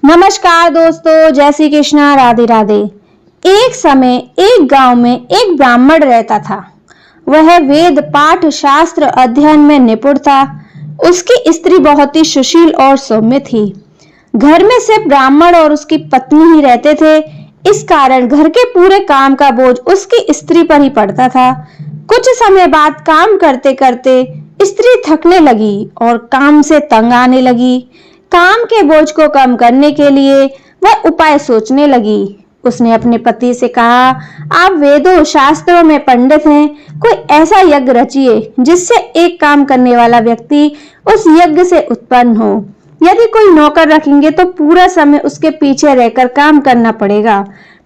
नमस्कार दोस्तों, जय श्री कृष्णा, राधे राधे। एक समय एक गांव में एक ब्राह्मण रहता था। वह वेद पाठ शास्त्र अध्ययन में निपुण था। उसकी स्त्री बहुत ही सुशील और सौम्य थी। घर में सिर्फ ब्राह्मण और उसकी पत्नी ही रहते थे। इस कारण घर के पूरे काम का बोझ उसकी स्त्री पर ही पड़ता था। कुछ समय बाद काम करते करते स्त्री थकने लगी और काम से तंग आने लगी। काम के बोझ को कम करने के लिए वह उपाय सोचने लगी। उसने अपने पति से कहा, आप वेदों शास्त्रों में पंडित हैं, कोई ऐसा यज्ञ रचिए जिससे एक काम करने वाला व्यक्ति उस यज्ञ से उत्पन्न हो। यदि कोई नौकर रखेंगे तो पूरा समय उसके पीछे रहकर काम करना पड़ेगा,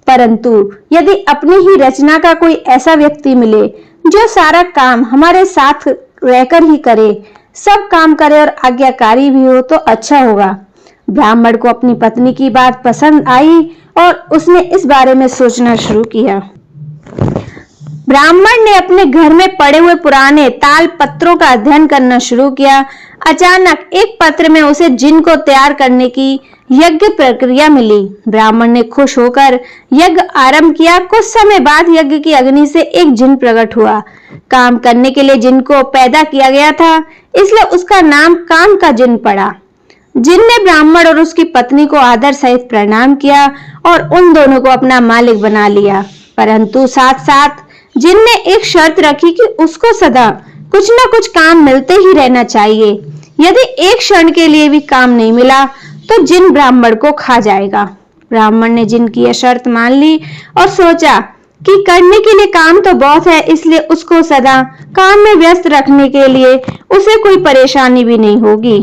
परंतु यदि अपनी ही रचना का कोई ऐसा व्यक्ति मिले जो सारा काम हमारे साथ रहकर ही करे, सब काम करे और आज्ञाकारी भी हो, तो अच्छा होगा। ब्राह्मण को अपनी पत्नी की बात पसंद आई और उसने इस बारे में सोचना शुरू किया। ब्राह्मण ने अपने घर में पड़े हुए पुराने ताल पत्रों का अध्ययन करना शुरू किया। अचानक एक पत्र में उसे जिन को तैयार करने की यज्ञ प्रक्रिया मिली। ब्राह्मण ने खुश होकर यज्ञ आरंभ किया। कुछ समय बाद यज्ञ की अग्नि से एक जिन प्रकट हुआ। काम करने के लिए जिन को पैदा किया गया था, इसलिए उसका नाम काम का जिन पड़ा। जिन ने ब्राह्मण और उसकी पत्नी को आदर सहित प्रणाम किया और उन दोनों को अपना मालिक बना लिया। परंतु साथ साथ जिन ने एक शर्त रखी कि उसको सदा कुछ न कुछ काम मिलते ही रहना चाहिए। यदि एक क्षण के लिए भी काम नहीं मिला तो जिन ब्राह्मण को खा जाएगा। ब्राह्मण ने जिन की यह शर्त मान ली और सोचा कि करने के लिए काम तो बहुत है, इसलिए उसको सदा काम में व्यस्त रखने के लिए उसे कोई परेशानी भी नहीं होगी।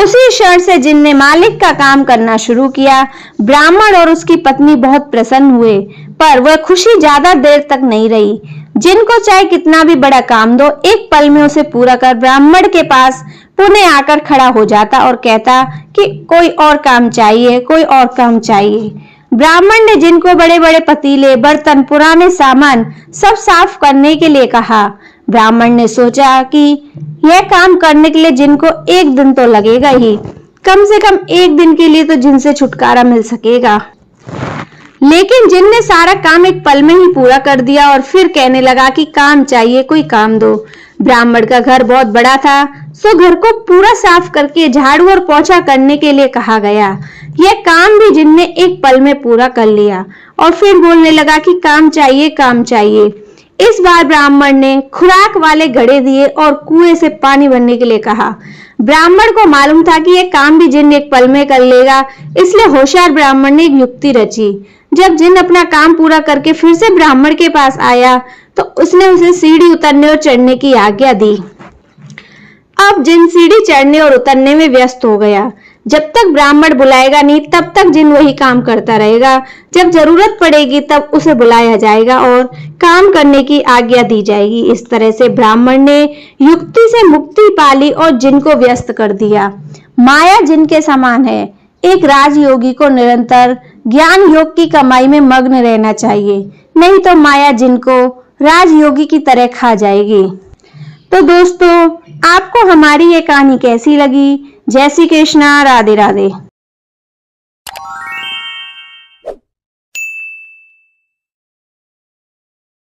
उसी शर्त से जिन ने मालिक का काम करना शुरू किया। ब्राह्मण और उसकी पत्नी बहुत प्रसन्न हुए, पर वह खुशी ज्यादा देर तक नहीं रही। जिन को चाहे कितना भी बड़ा काम दो, एक पल में उसे पूरा कर ब्राह्मण के पास पुनः आकर खड़ा हो जाता और कहता कि कोई और काम चाहिए, कोई और काम चाहिए। ब्राह्मण ने जिन को बड़े बड़े पतीले, बर्तन, पुराने सामान सब साफ करने के लिए कहा। ब्राह्मण ने सोचा कि यह काम करने के लिए जिनको एक दिन तो लगेगा ही, कम से कम एक दिन के लिए तो जिनसे छुटकारा मिल सकेगा। लेकिन जिन ने सारा काम एक पल में ही पूरा कर दिया और फिर कहने लगा कि काम चाहिए, कोई काम दो। ब्राह्मण का घर बहुत बड़ा था, सो घर को पूरा साफ करके झाड़ू और पोछा करने के लिए कहा गया। यह काम भी जिन ने एक पल में पूरा कर लिया और फिर बोलने लगा कि काम चाहिए, काम चाहिए। इस बार ब्राह्मण ने खुराक वाले घड़े दिए और कुएं से पानी भरने के लिए कहा। ब्राह्मण को मालूम था कि यह काम भी जिन एक पल में कर लेगा, इसलिए होशियार ब्राह्मण ने एक युक्ति रची। जब जिन अपना काम पूरा करके फिर से ब्राह्मण के पास आया तो उसने उसे सीढ़ी उतरने और चढ़ने की आज्ञा दी। अब जिन सीढ़ी चढ़ने और उतरने में व्यस्त हो गया। जब तक ब्राह्मण बुलाएगा नहीं, तब तक जिन वही काम करता रहेगा। जब जरूरत पड़ेगी तब उसे बुलाया जाएगा और काम करने की आज्ञा दी जाएगी। इस तरह से ब्राह्मण ने युक्ति से मुक्ति पाली और जिन को व्यस्त कर दिया। माया जिन के समान है। एक राजयोगी को निरंतर ज्ञान योग की कमाई में मग्न रहना चाहिए, नहीं तो माया जिन को राजयोगी की तरह खा जाएगी। तो दोस्तों, आपको हमारी ये कहानी कैसी लगी? जय श्री कृष्णा, राधे राधे।